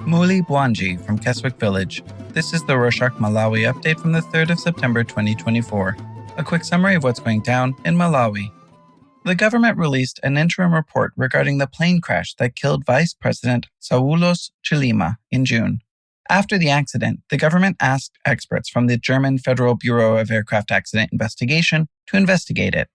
Muli Bwanji from Keswick Village. This is the Rorschach Malawi update from the 3rd of September 2024. A quick summary of what's going down in Malawi. The government released an interim report regarding the plane crash that killed Vice President Saulos Chilima in June. After the accident, the government asked experts from the German Federal Bureau of Aircraft Accident Investigation to investigate it.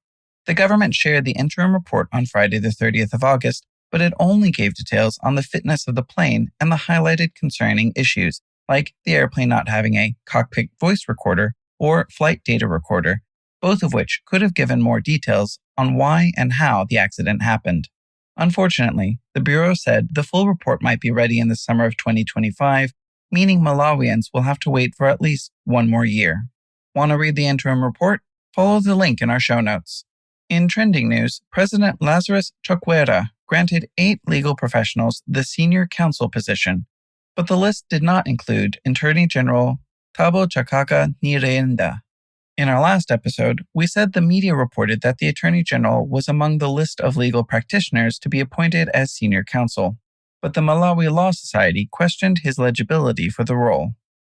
The government shared the interim report on Friday the 30th of August, but it only gave details on the fitness of the plane and the highlighted concerning issues, like the airplane not having a cockpit voice recorder or flight data recorder, both of which could have given more details on why and how the accident happened. Unfortunately, the Bureau said the full report might be ready in the summer of 2025, meaning Malawians will have to wait for at least one more year. Want to read the interim report? Follow the link in our show notes. In trending news, President Lazarus Chakwera granted 8 legal professionals the senior counsel position, but the list did not include Attorney General Thabo Chakaka Nyirenda. In our last episode, we said the media reported that the Attorney General was among the list of legal practitioners to be appointed as senior counsel, but the Malawi Law Society questioned his legibility for the role.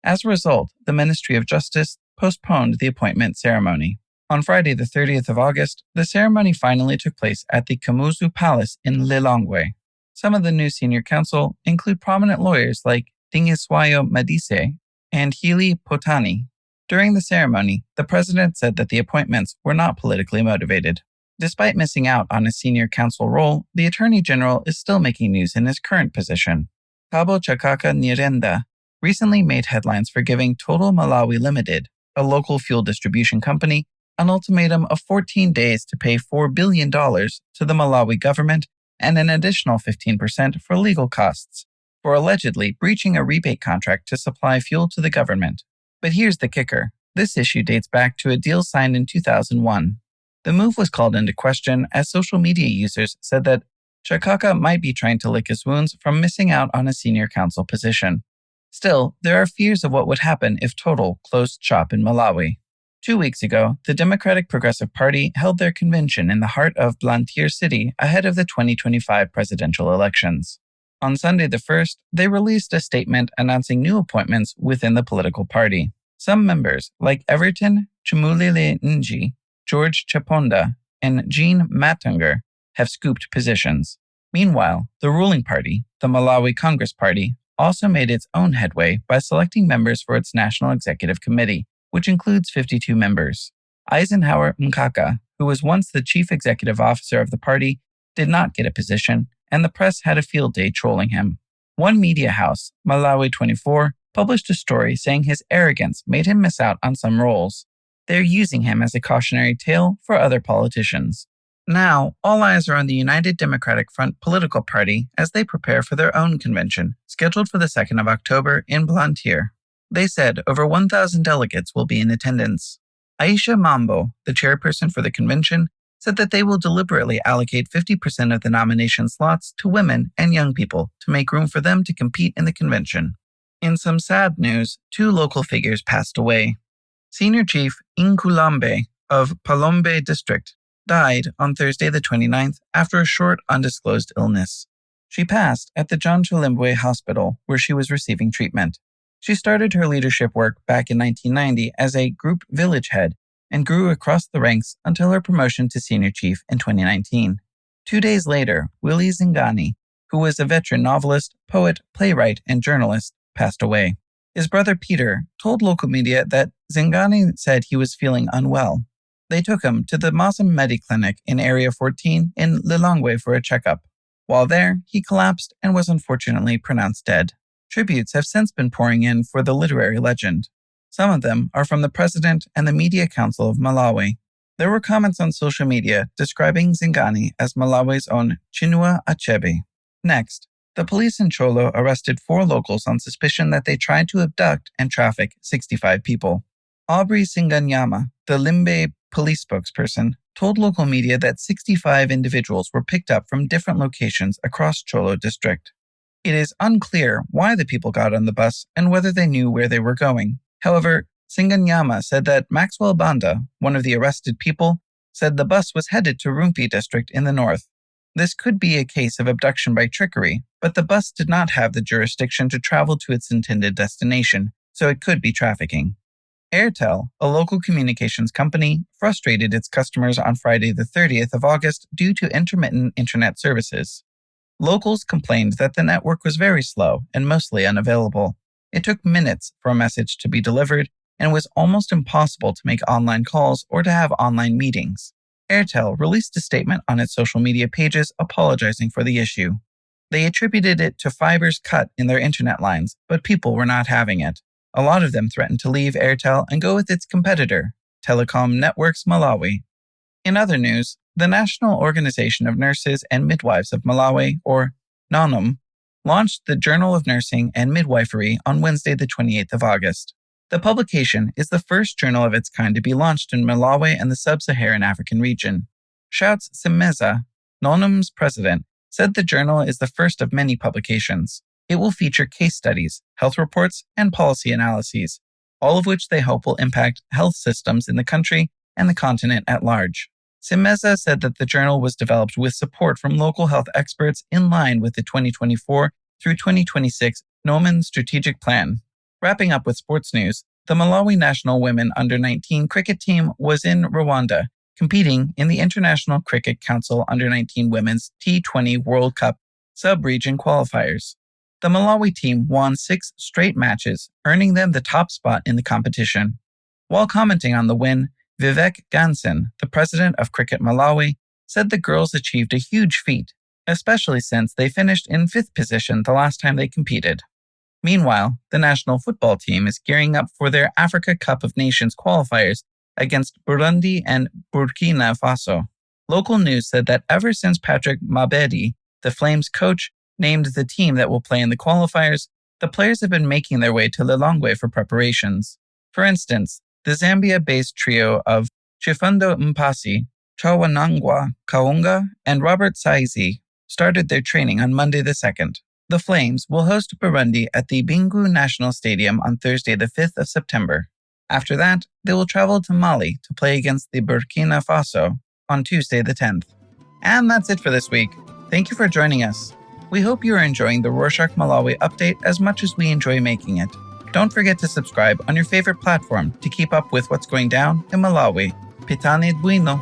As a result, the Ministry of Justice postponed the appointment ceremony. On Friday the 30th of August, the ceremony finally took place at the Kamuzu Palace in Lilongwe. Some of the new senior counsel include prominent lawyers like Dingiswayo Madise and Healy Potani. During the ceremony, the president said that the appointments were not politically motivated. Despite missing out on a senior counsel role, the Attorney General is still making news in his current position. Thabo Chakaka Nyirenda recently made headlines for giving Total Malawi Limited, a local fuel distribution company, an ultimatum of 14 days to pay $4 billion to the Malawi government and an additional 15% for legal costs, for allegedly breaching a rebate contract to supply fuel to the government. But here's the kicker. This issue dates back to a deal signed in 2001. The move was called into question as social media users said that Chakaka might be trying to lick his wounds from missing out on a senior counsel position. Still, there are fears of what would happen if Total closed shop in Malawi. 2 weeks ago, the Democratic Progressive Party held their convention in the heart of Blantyre City ahead of the 2025 presidential elections. On Sunday the 1st, they released a statement announcing new appointments within the political party. Some members, like Everton Chimulile Nji, George Chaponda, and Jean Matunger, have scooped positions. Meanwhile, the ruling party, the Malawi Congress Party, also made its own headway by selecting members for its National Executive Committee, which includes 52 members. Eisenhower Mkaka, who was once the chief executive officer of the party, did not get a position, and the press had a field day trolling him. One media house, Malawi 24, published a story saying his arrogance made him miss out on some roles. They're using him as a cautionary tale for other politicians. Now, all eyes are on the United Democratic Front political party as they prepare for their own convention, scheduled for the 2nd of October in Blantyre. They said over 1,000 delegates will be in attendance. Aisha Mambo, the chairperson for the convention, said that they will deliberately allocate 50% of the nomination slots to women and young people to make room for them to compete in the convention. In some sad news, 2 local figures passed away. Senior Chief Inkulambe of Palombe District died on Thursday the 29th after a short undisclosed illness. She passed at the John Chilimbwe Hospital where she was receiving treatment. She started her leadership work back in 1990 as a group village head and grew across the ranks until her promotion to senior chief in 2019. 2 days later, Willie Zingani, who was a veteran novelist, poet, playwright, and journalist, passed away. His brother Peter told local media that Zingani said he was feeling unwell. They took him to the Mazam Medi Clinic in Area 14 in Lilongwe for a checkup. While there, he collapsed and was unfortunately pronounced dead. Tributes have since been pouring in for the literary legend. Some of them are from the President and the Media Council of Malawi. There were comments on social media describing Zingani as Malawi's own Chinua Achebe. Next, the police in Cholo arrested 4 locals on suspicion that they tried to abduct and traffic 65 people. Aubrey Singanyama, the Limbe police spokesperson, told local media that 65 individuals were picked up from different locations across Cholo district. It is unclear why the people got on the bus and whether they knew where they were going. However, Singanyama said that Maxwell Banda, one of the arrested people, said the bus was headed to Rumpi district in the north. This could be a case of abduction by trickery, but the bus did not have the jurisdiction to travel to its intended destination, so it could be trafficking. Airtel, a local communications company, frustrated its customers on Friday the 30th of August due to intermittent internet services. Locals complained that the network was very slow and mostly unavailable. It took minutes for a message to be delivered, and it was almost impossible to make online calls or to have online meetings. Airtel released a statement on its social media pages apologizing for the issue. They attributed it to fibers cut in their internet lines, but people were not having it. A lot of them threatened to leave Airtel and go with its competitor, Telecom Networks Malawi. In other news, the National Organization of Nurses and Midwives of Malawi, or NONUM, launched the Journal of Nursing and Midwifery on Wednesday the 28th of August. The publication is the first journal of its kind to be launched in Malawi and the sub-Saharan African region. Shouts Simeza, NONUM's president, said the journal is the first of many publications. It will feature case studies, health reports, and policy analyses, all of which they hope will impact health systems in the country and the continent at large. Simeza said that the journal was developed with support from local health experts in line with the 2024 through 2026 NOMAN strategic plan. Wrapping up with sports news, the Malawi national women under-19 cricket team was in Rwanda, competing in the International Cricket Council under-19 Women's T20 World Cup sub-region qualifiers. The Malawi team won 6 straight matches, earning them the top spot in the competition. While commenting on the win, Vivek Gansen, the president of Cricket Malawi, said the girls achieved a huge feat, especially since they finished in 5th position the last time they competed. Meanwhile, the national football team is gearing up for their Africa Cup of Nations qualifiers against Burundi and Burkina Faso. Local news said that ever since Patrick Mabedi, the Flames coach, named the team that will play in the qualifiers, the players have been making their way to Lilongwe for preparations. For instance, the Zambia-based trio of Chifundo Mpasi, Chawanangwa Kaunga, and Robert Saizi started their training on Monday the 2nd. The Flames will host Burundi at the Bingu National Stadium on Thursday the 5th of September. After that, they will travel to Mali to play against the Burkina Faso on Tuesday the 10th. And that's it for this week. Thank you for joining us. We hope you are enjoying the Rorschach Malawi update as much as we enjoy making it. Don't forget to subscribe on your favorite platform to keep up with what's going down in Malawi. Pitani Buino.